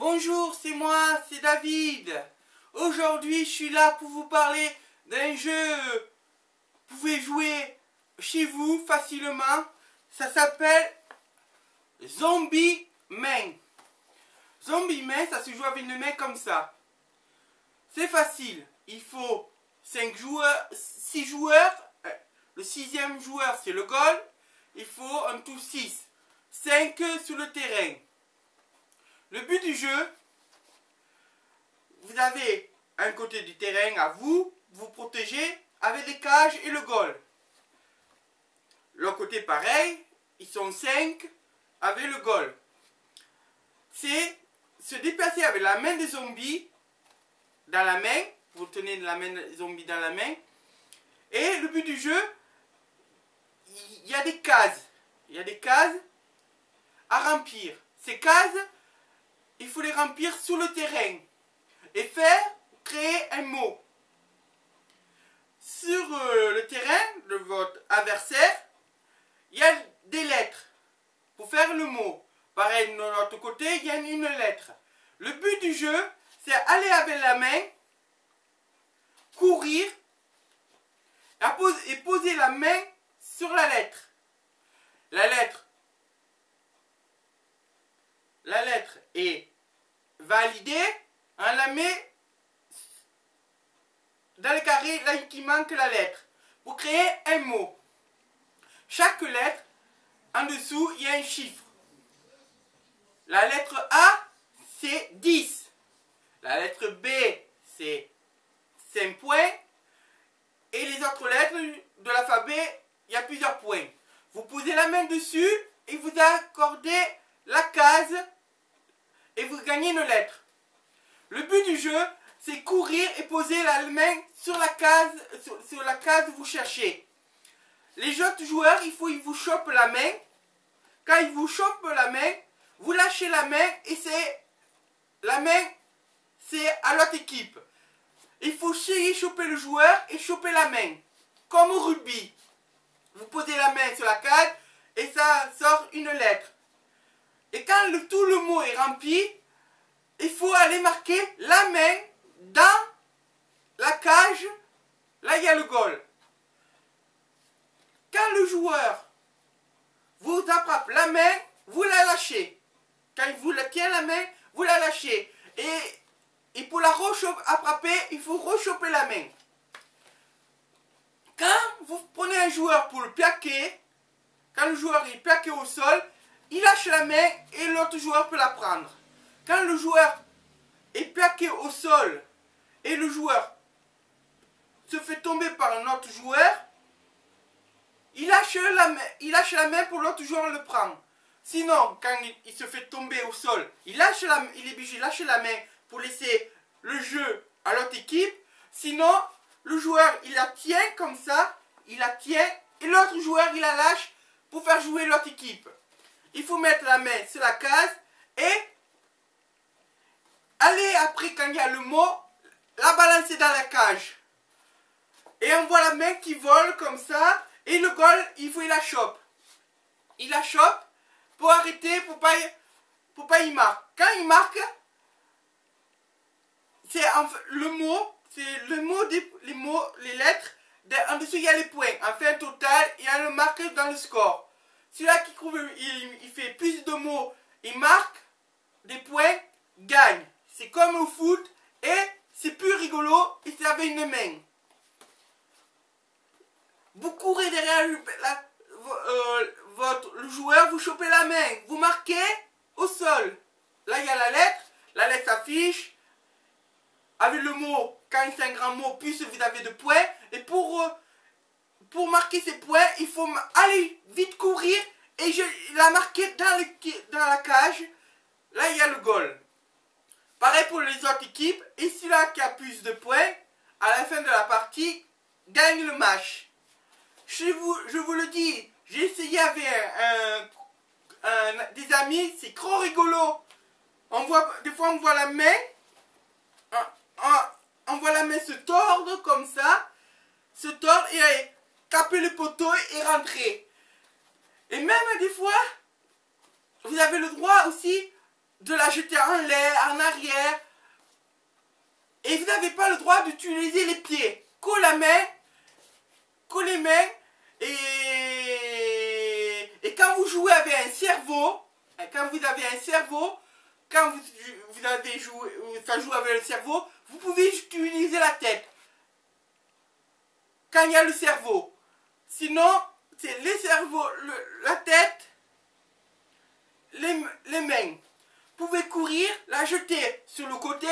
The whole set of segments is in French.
Bonjour, c'est moi, c'est David. Aujourd'hui, je suis là pour vous parler d'un jeu que vous pouvez jouer chez vous facilement. Ça s'appelle Zombie Man. Zombie Man, ça se joue avec une main comme ça. C'est facile. Il faut 5 joueurs, 6 joueurs. Le 6e joueur, c'est le goal. Il faut en tout 6. 5 sur le terrain. Le but du jeu, vous avez un côté du terrain à vous, vous protégez avec les cages et le goal. L'autre côté pareil, ils sont 5 avec le goal. C'est se déplacer avec la main des zombies dans la main, vous tenez la main des zombies dans la main. Et le but du jeu, il y a des cases. Il y a des cases à remplir. Ces cases, il faut les remplir sur le terrain et créer un mot. Sur le terrain de votre adversaire, il y a des lettres pour faire le mot. Pareil, de l'autre côté, il y a une lettre. Le but du jeu, c'est aller avec la main, courir et poser la main sur la lettre. La lettre est validée, on la met dans le carré là qui manque la lettre pour créer un mot. Chaque lettre, en dessous, il y a un chiffre. La lettre A, c'est 10. La lettre B, c'est 5 points. Et les autres lettres de l'alphabet, il y a plusieurs points. Vous posez la main dessus et vous accordez la case et vous gagnez une lettre. Le but du jeu, c'est courir et poser la main sur la case, que vous cherchez. Les autres joueurs, il faut qu'ils vous chopent la main. Quand ils vous chopent la main, vous lâchez la main et la main, c'est à l'autre équipe. Il faut choper le joueur et choper la main. Comme au rugby. Vous posez la main sur la case et ça sort une lettre. Et quand tout le mot est rempli, il faut aller marquer la main dans la cage. Là, il y a le goal. Quand le joueur vous attrape la main, vous la lâchez. Quand il vous tient la main, vous la lâchez. Et pour la attraper, il faut rechoper la main. Quand vous prenez un joueur pour le plaquer, quand le joueur est plaqué au sol, il lâche la main et l'autre joueur peut la prendre. Quand le joueur est plaqué au sol et le joueur se fait tomber par un autre joueur, il lâche la main pour l'autre joueur le prendre. Sinon, quand il se fait tomber au sol, il est obligé de lâcher la main pour laisser le jeu à l'autre équipe. Sinon, le joueur, il la tient comme ça, il la tient, et l'autre joueur, il la lâche pour faire jouer l'autre équipe. Il faut mettre la main sur la case et aller après, quand il y a le mot, la balancer dans la cage. Et on voit la main qui vole comme ça, et le goal, il faut qu'il la chope. Il la chope pour arrêter, pour pas y marquer. Quand il marque, c'est les lettres. En dessous, il y a les points. En fait, un total, il y a le marque dans le score. Celui-là qui trouve, il fait plus de mots, il marque des points, gagne. C'est comme au foot et c'est plus rigolo et c'est avec une main. Vous courez derrière le joueur, vous chopez la main, vous marquez au sol. Là, il y a la lettre s'affiche. Avec le mot, quand c'est un grand mot, plus vous avez de points. Et pour marquer ces points, il faut aller vite courir et la marquer dans la cage. Là, il y a le goal. Pareil pour les autres équipes. Et celui-là qui a plus de points, à la fin de la partie, gagne le match. Je vous le dis, j'ai essayé avec des amis, c'est trop rigolo. Des fois, on voit la main. On voit la main se tordre comme ça, et taper le poteau et rentrer. Et même des fois, vous avez le droit aussi de la jeter en l'air, en arrière. Et vous n'avez pas le droit d'utiliser les pieds. Que la main, que les mains. Et quand vous jouez avec un cerveau, quand vous avez un cerveau, quand vous avez joué, ça joue avec le cerveau, vous pouvez utiliser la tête. Quand il y a le cerveau. Sinon, c'est les cerveaux, la tête, les mains. Vous pouvez courir, la jeter sur le côté,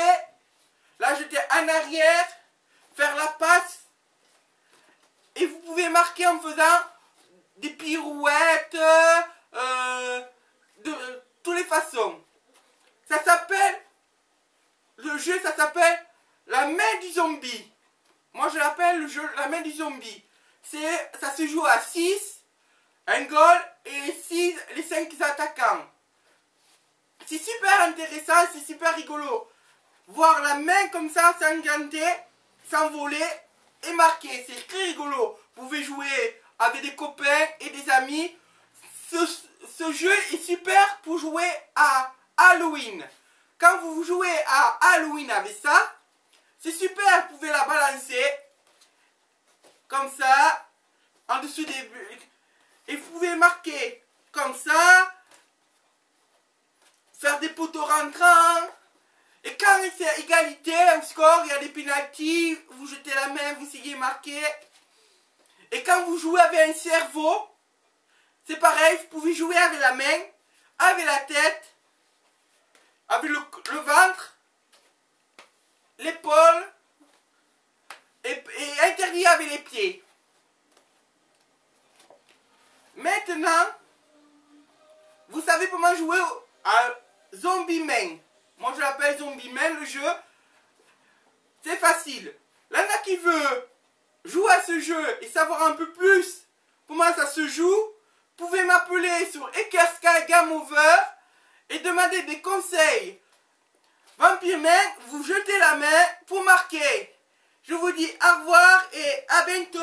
la jeter en arrière, faire la passe. Et vous pouvez marquer en faisant des pirouettes de toutes les façons. Ça s'appelle, le jeu, ça s'appelle la main du zombie. Moi, je l'appelle le jeu la main du zombie. Ça se joue à 6, un goal et 6, les 5 attaquants. C'est super intéressant, c'est super rigolo. Voir la main comme ça s'enganter, s'envoler et marquer. C'est très rigolo. Vous pouvez jouer avec des copains et des amis. Ce jeu est super pour jouer à Halloween. Quand vous jouez à Halloween avec ça, c'est super. Vous pouvez la balancer comme ça, en dessous des bulles. Et vous pouvez marquer comme ça, faire des poteaux rentrants. Et quand c'est égalité au score, il y a des pénaltys, vous jetez la main, vous essayez de marquer. Et quand vous jouez avec un cerveau, c'est pareil, vous pouvez jouer avec la main, avec la tête, avec le ventre, l'épaule, et interdit avec les pieds. Maintenant, vous savez comment jouer à Zombie Man. Moi je l'appelle Zombie Man, le jeu. C'est facile. L'un qui veut jouer à ce jeu et savoir un peu plus comment ça se joue, vous pouvez m'appeler sur Ekersky Game Over et demander des conseils. Vampire Man, vous jetez la main pour marquer. Je vous dis au revoir et à bientôt.